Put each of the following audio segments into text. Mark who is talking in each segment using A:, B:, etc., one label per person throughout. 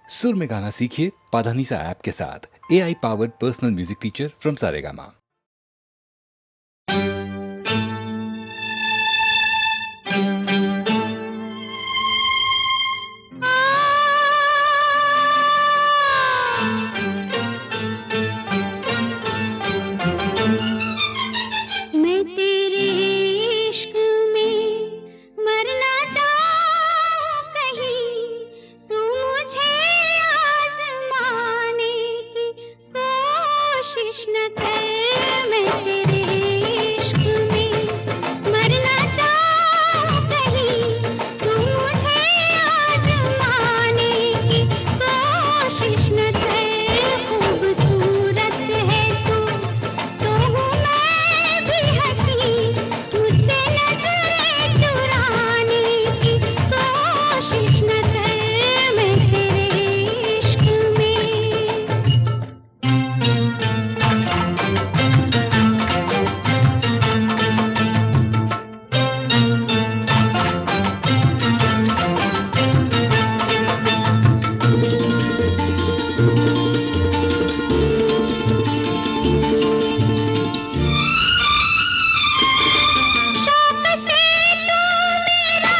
A: सुर में गाना सीखिए पाधानीसा ऐप के साथ। AI powered personal music teacher from Saregama.
B: मैं तेरे इश्क में मरना चाहूं कहीं, तू मुझे आज़माने की कोशिश न कर। मैं तेरे इश्क में मरना चाहूं कहीं, तू मुझे आज़माने की कोशिश न कर। खूबसूरत है तो हूँ मैं भी हंसी, मुझसे नजरें चुराने की कोशिश न कर। मैं तेरे इश्क शौक से तू मेरा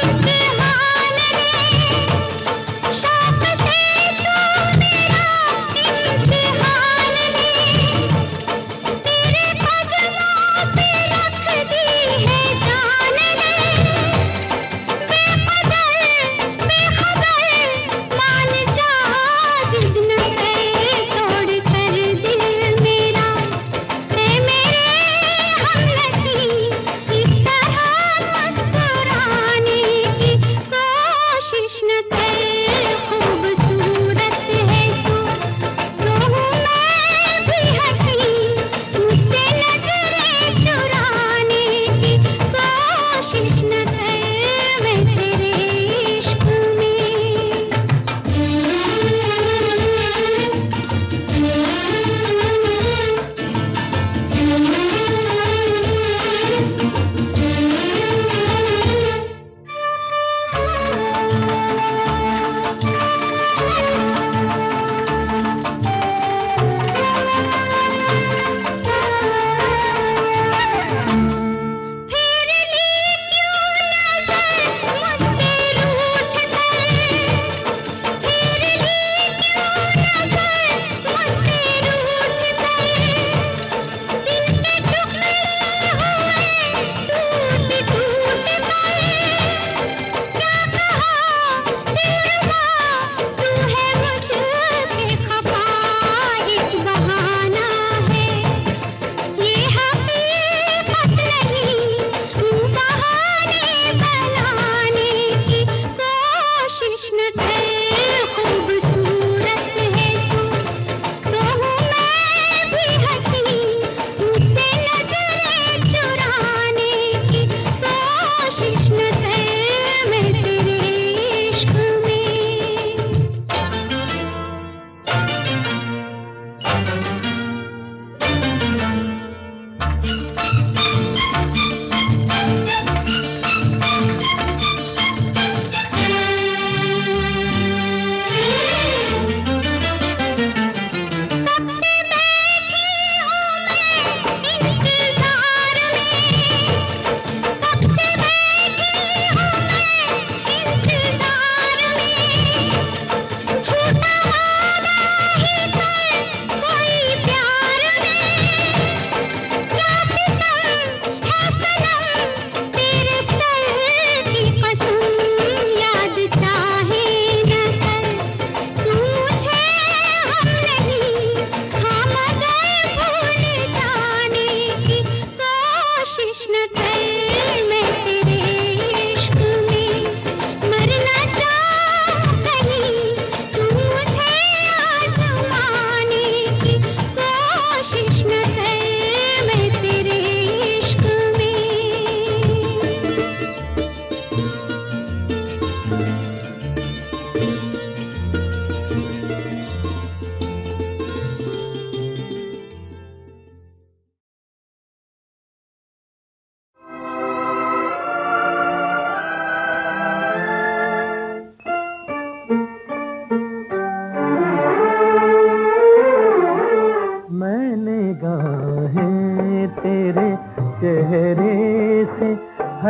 B: इम्तिहान ले, शौक से तू मेरा इम्तिहान ले। तेरे कदमों पे रख दी है जान ले। बेखबर मान जा, जिद न कर तोड़ कर दिल मेरा। है मेरे हमनशी, इस तरह मुस्कुराने की कोशिश न कर। खूबसूरत है तो हूँ मैं भी हंसी, मुझसे नजरें चुराने की कोशिश न कर। मैं तेरे इश्क फिर ली क्यों नजर मुझसे रूठ कर, फिर ली क्यों नजर मुझसे रूठ कर। दिल के टुकड़े हुए टूट टूट कर। क्या कहा दिलरुबा, तू है मुझसे खफा, एक बहाना है ये हकीकत नहीं, तू बहाने बनाने की कोशिश न कर। खूबसूरत है तो हूँ मैं भी हंसी, मुझसे नजरें चुराने की कोशिश न कर। मैं तेरे इश्क में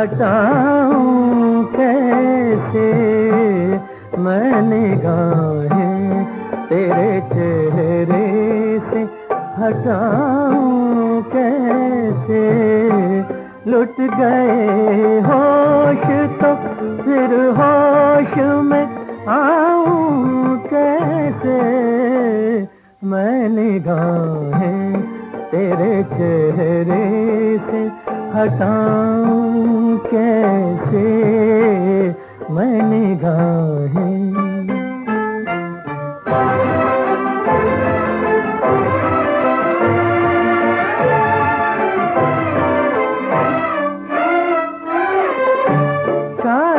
C: हटाऊं कैसे मैं निगाहें तेरे चेहरे से हटाऊं कैसे लुट गए होश तो फिर होश में आऊं कैसे मैं निगाहें तेरे चेहरे से हटाऊं कैसे मैं निगाहें।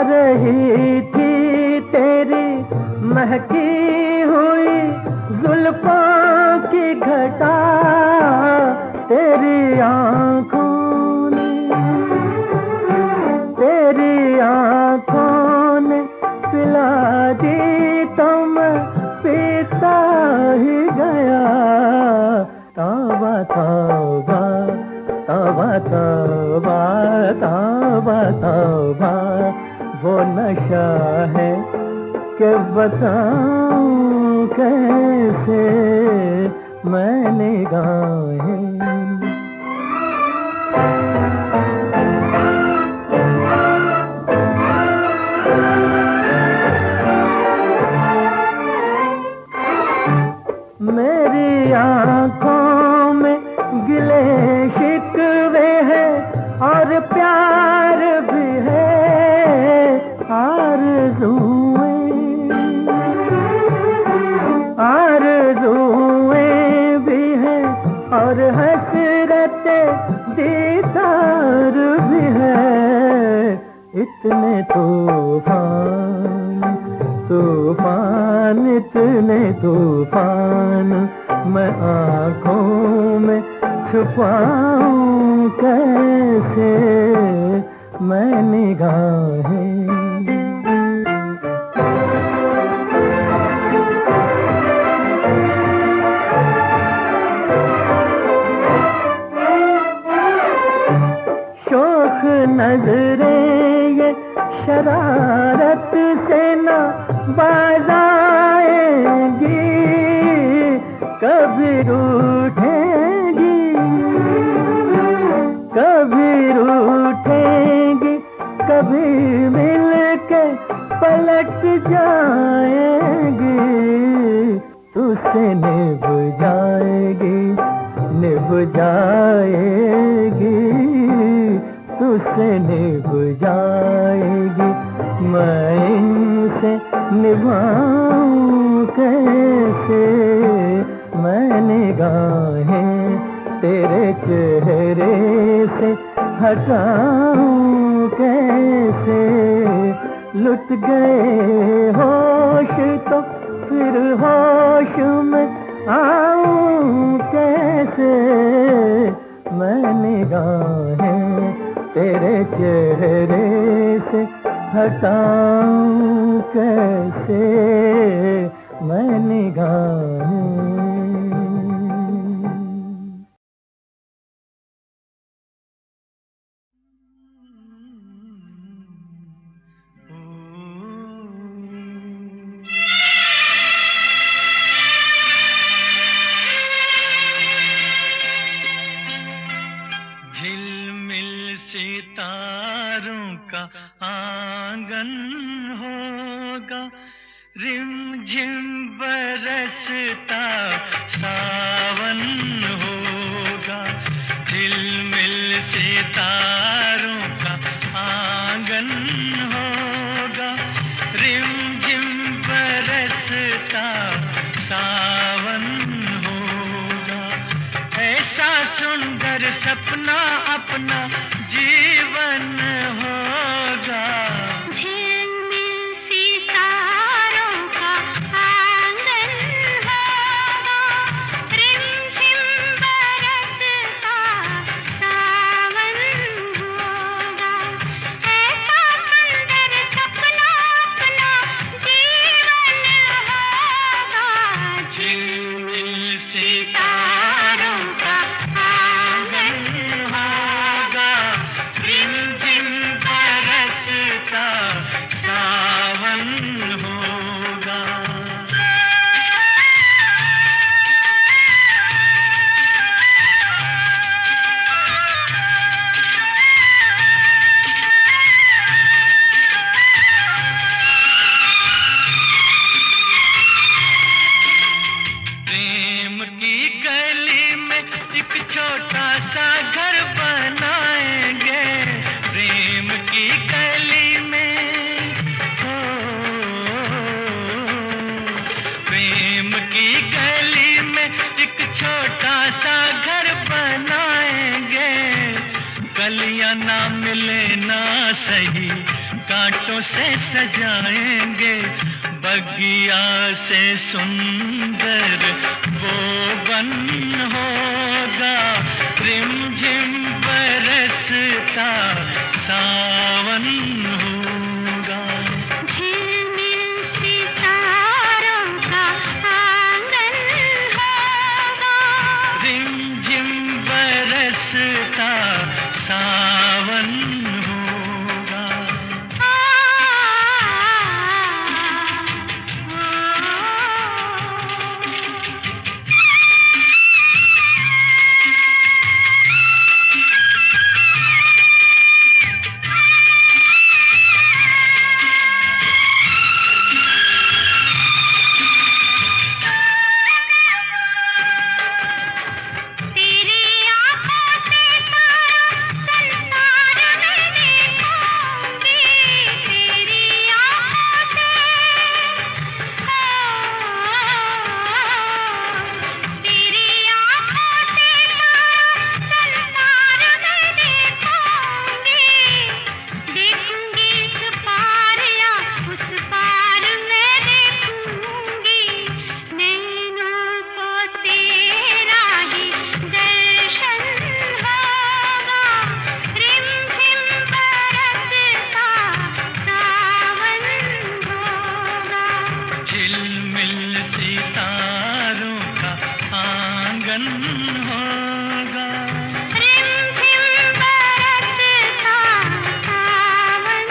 C: रही थी तेरी महकी हुई जुल्फों की घटा तेरी आँखों ने पिला दी तो मैं पीता ही गया। तौबा तौबा तौबा तौबा तौबा तौबा वो नशा है कि बताऊं कैसे मैं निगाहें। मेरी आँखों में गिले शिकवे हैं और प्यार भी है। आरज़ुएं भी हैं और हसरते दीदार भी है। इतने तूफान तूफान इतने तूफान मैं आँखों में छुपाऊं कैसे मैं निगाहें। शोख नजरें ये शरारत से ना बाज आएंगी कभी रूठेंगी कभी मिल के पलट जाएंगी। तुझसे निभ जाएगी तुझसे निभ जाएगी। मैं इनसे निभाऊं कैसे मैं निगाहें तेरे चेहरे से हटाऊं कैसे लुट गए होश तो फिर होश में आऊं कैसे मैं निगाहें तेरे चेहरे से हटाऊं कैसे मैं निगाहें।
D: झिलमिल सितारों का आंगन होगा रिमझिम बरसता सावन होगा। झिलमिल सितारों का आंगन होगा रिमझिम बरसता सावन होगा। ऐसा सुंदर सपना अपना जीवन होगा।
B: झिलमिल सितारों का आंगन होगा रिमझिम बरसता सावन होगा। ऐसा सुंदर सपना अपना जीवन होगा। झिलमिल सितारों का आंगन होगा रिमझिम
D: सही कांटों से सजाएंगे, बगिया से सुंदर वो बन होगा, रिमझिम बरसता सावन होगा।
B: झिलमिल सितारों का आंगन होगा,
D: रिमझिम बरसता सावन होगा।
B: तेरी आँखों से सारा संसार मैं देखूंगी, तेरी आँखों से, तेरी आँखों से सारा संसार मैं देखूंगी, देखूंगी इस पार या उस पार मैं देखूंगी, नैनों को तेरा ही दर्शन होगा, रिमझिम बरसता सावन होगा।
D: झिलमिल सितारों का आंगन होगा,
B: रिमझिम बरसता सावन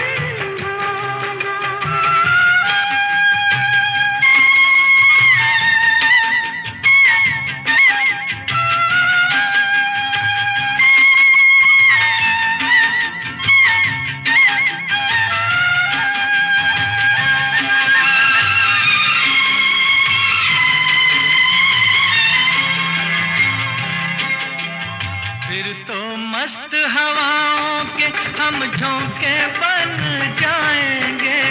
B: होगा।
D: फिर तो मस्त हवाओं के हम झोंके बन जाएंगे,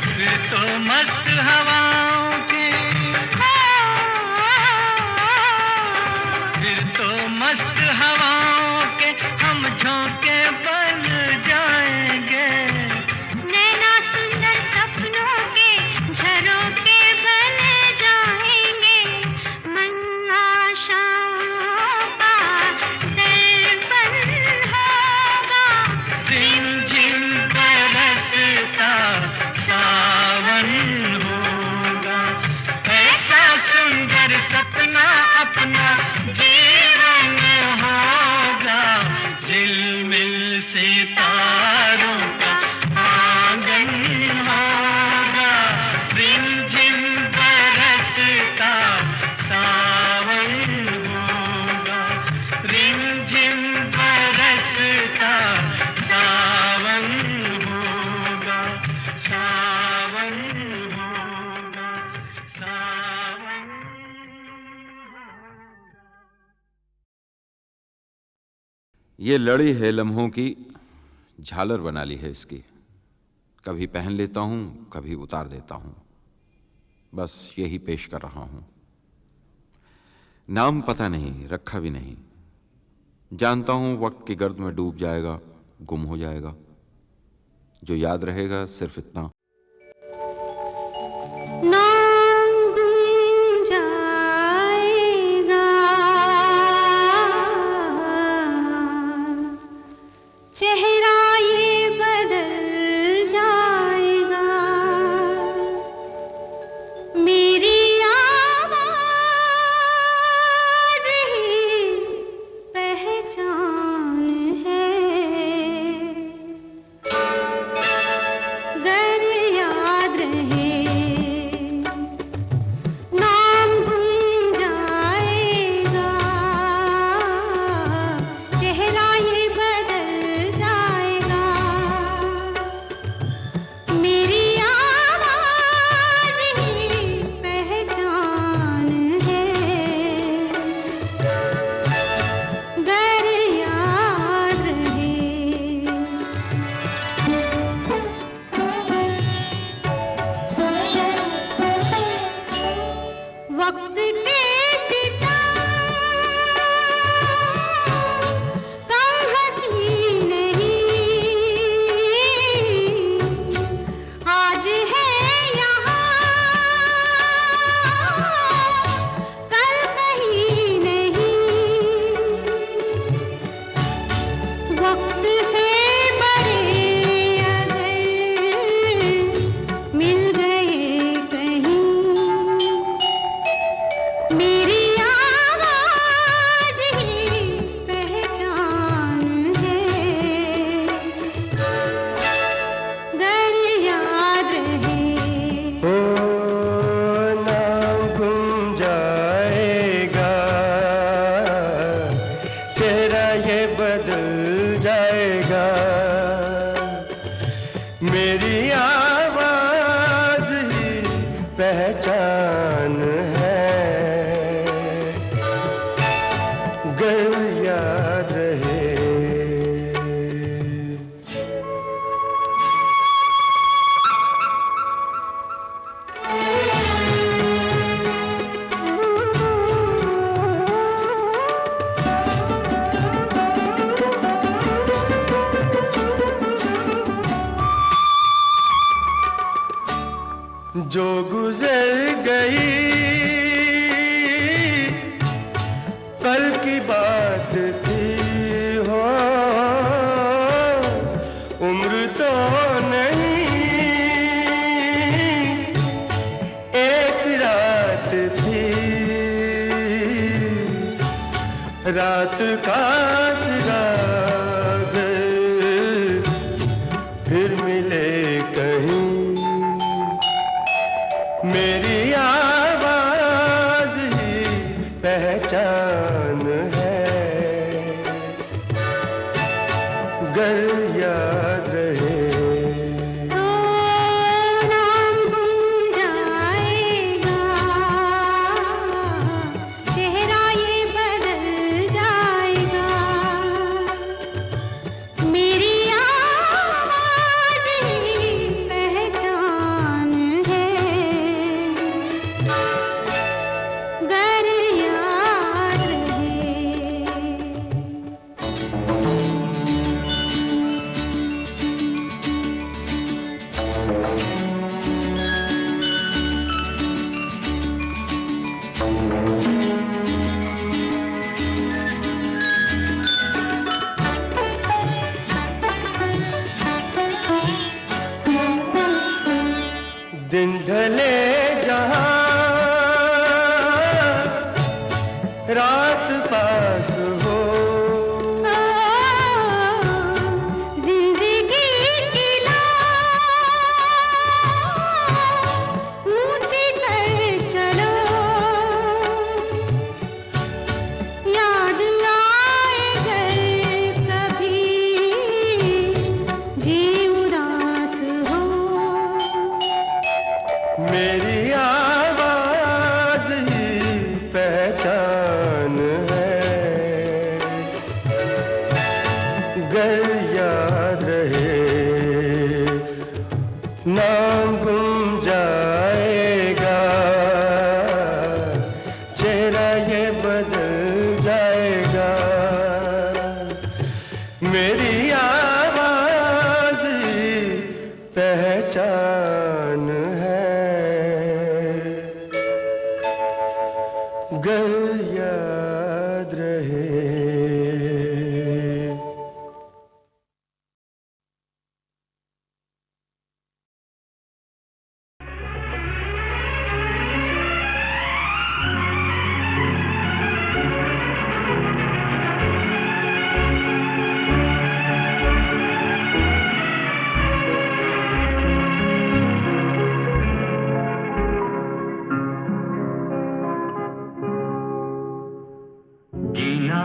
D: फिर तो मस्त हवाओं के, फिर तो मस्त हवाओं के हम झोंके बन जाएंगे,
B: नैना सुंदर सपनों के झरोखे बन जाएंगे, मन आशाओं का दर्पण होगा,
D: रिमझिम बरसता सावन होगा। ऐसा सुंदर सपना अपना जीवन होगा, झिलमिल सितारों का आंगन होगा, रिमझिम बरसता सावन होगा, रिमझिम बरसता सावन होगा, सावन होगा, सावन होगा।
E: ये लड़ी है लम्हों की, झालर बना ली है इसकी, कभी पहन लेता हूँ कभी उतार देता हूँ, बस यही पेश कर रहा हूँ। नाम पता नहीं, रखा भी नहीं, जानता हूँ वक्त की गर्द में डूब जाएगा, गुम हो जाएगा, जो याद रहेगा सिर्फ इतना,
B: नाम गुम जाएगा, चेहरा ये बदल जाएगा, मेरी आवाज़ ही पहचान है, गर याद रहे, नाम गुम जाएगा, चेहरा ये बदल जाएगा, मेरी आवाज़ ही पहचान है, गर याद रहे। वक्त के सितारे कम हंसी नहीं,
F: पहचान है, गर याद रहे। जो गुजर गई कल की बात थी हो, उम्र तो नहीं एक रात थी, रात का सिराग फिर मिले कहीं, मेरी आवाज ही पहचान है, गर याद रहे।
B: तो नाम गुम जाएगा, चेहरा ये बदल जाएगा, मेरी आवाज ही पहचान है, गर याद रहे।
F: दिन ढले जहां रात पास हो,
B: जिंदगी की लौ ऊंची कर चलो, याद आए घर कभी जी उदास हो,
F: मेरी आवाज ही पहचान है, गर याद रहे। नाम गुम जाएगा, चेहरा ये बदल जाएगा, मेरी आवाज ही पहचान है, गर याद रहे।
C: जीना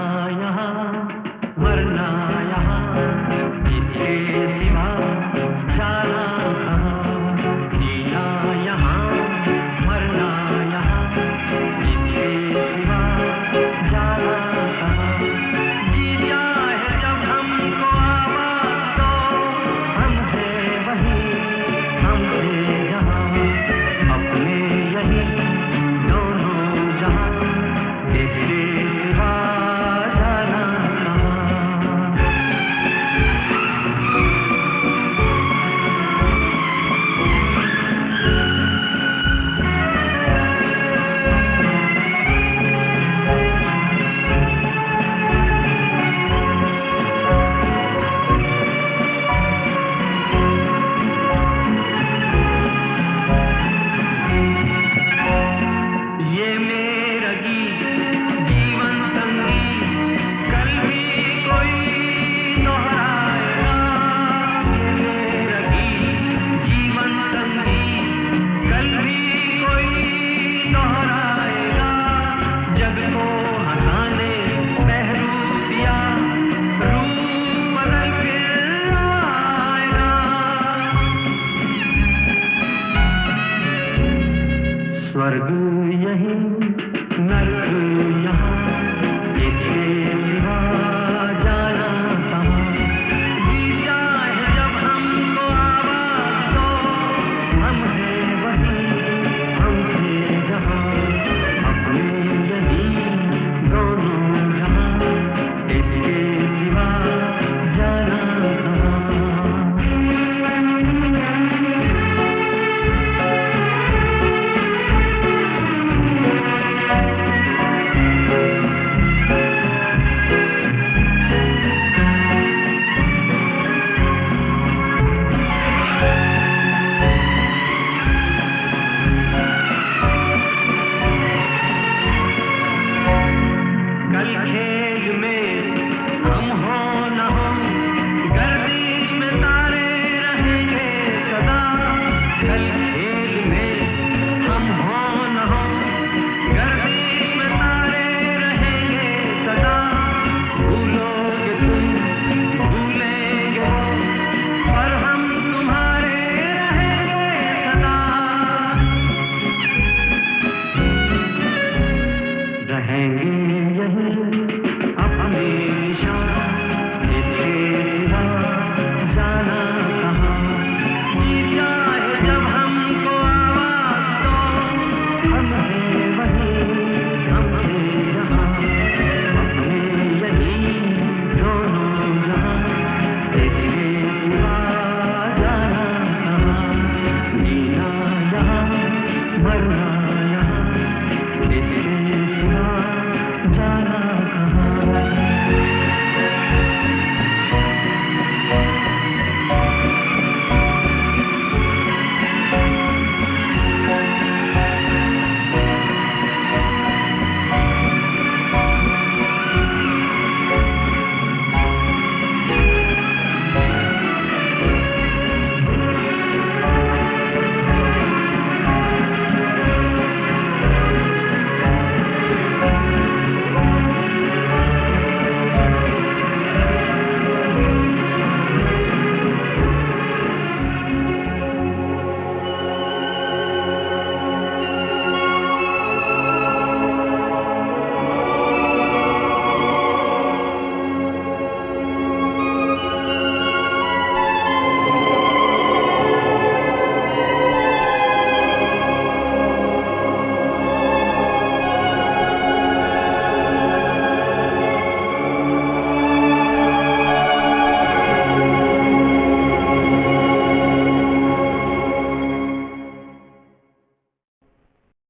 C: यही नर्क यहाँ, इसके सिवा जाना कहाँ। जीता है जब हमको आवाज दो, हम हैं वही, हम थे जहाँ, अपने यही दोनों जहाँ, इसके सिवा जाना कहाँ। कल खेल में हम हो न हो, गर्दिश में तारे रहेंगे सदा। कल खेल में हम हो न हो, गर्दिश में तारे रहेंगे सदा। भूलोगे तुम, भूलेंगे वो, पर हम तुम्हारे रहेंगे सदा। रहेंगे यही अपने निशान, इसके सिवा जाना कहाँ। जीता है जब हमको आवाज दो, हम हैं वही, हम हैं यहाँ, अपने यही दोनों जहाँ, इसके सिवा जाना कहाँ। जीना यहाँ, मरना यहाँ, इसके सिवा जाना कहाँ।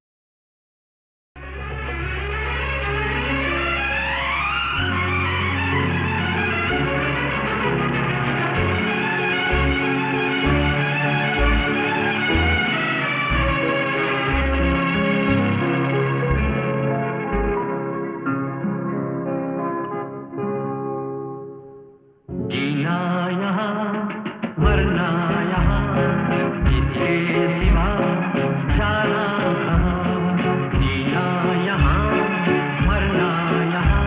C: जीना यहाँ, मरना यहाँ, इसके सिवा जाना कहाँ। जीना यहाँ, मरना यहाँ,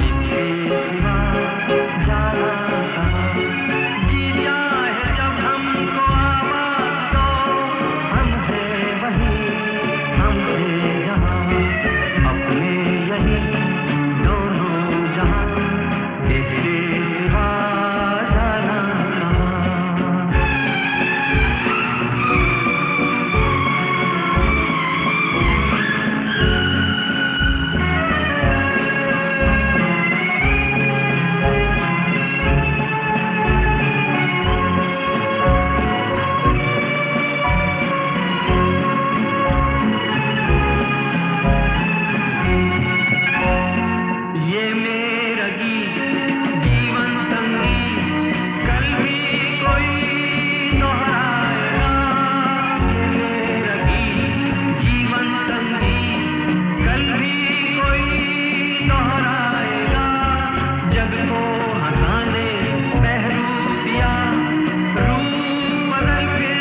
C: इसके सिवा जाना कहाँ। जीता है जब हमको आवाज दो, हम हैं वही, हम हैं जहाँ, अपने यही दोनों जहाँ, इसके सिवा जाना कहाँ। ये मेरा गीत जीवन संगी, कल भी कोई दोहराएगा। ये मेरा गीत जीवन संगी, कल भी कोई दोहराएगा। जग को हंसाने पहरू दिया, रूप बदल फिर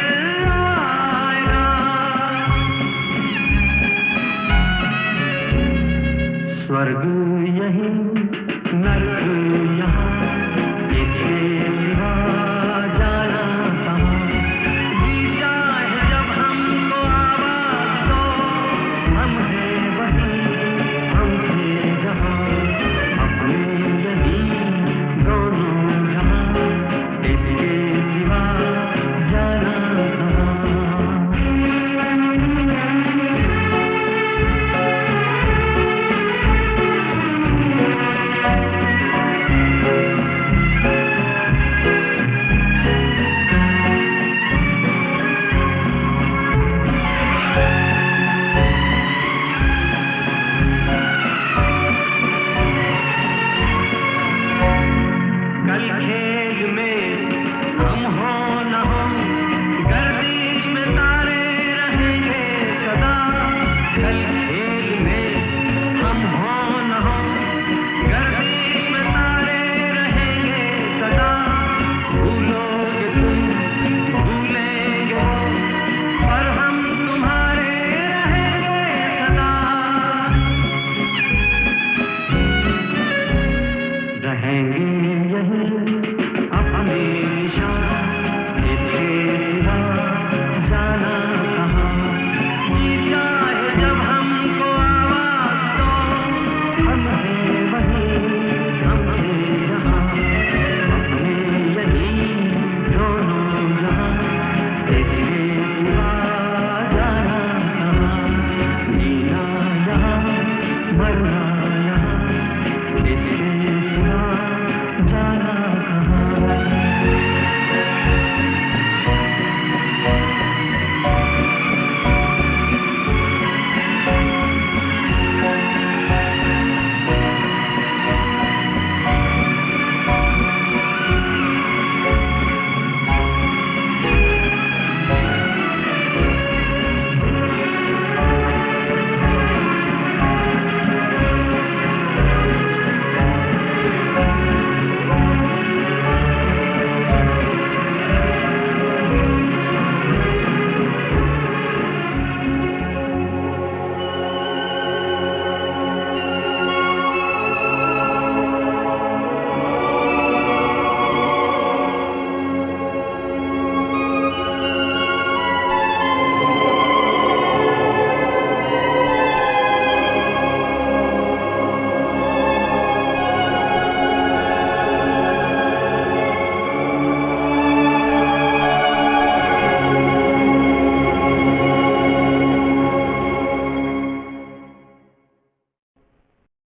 C: आएगा। स्वर्ग यही, नर्क यहाँ,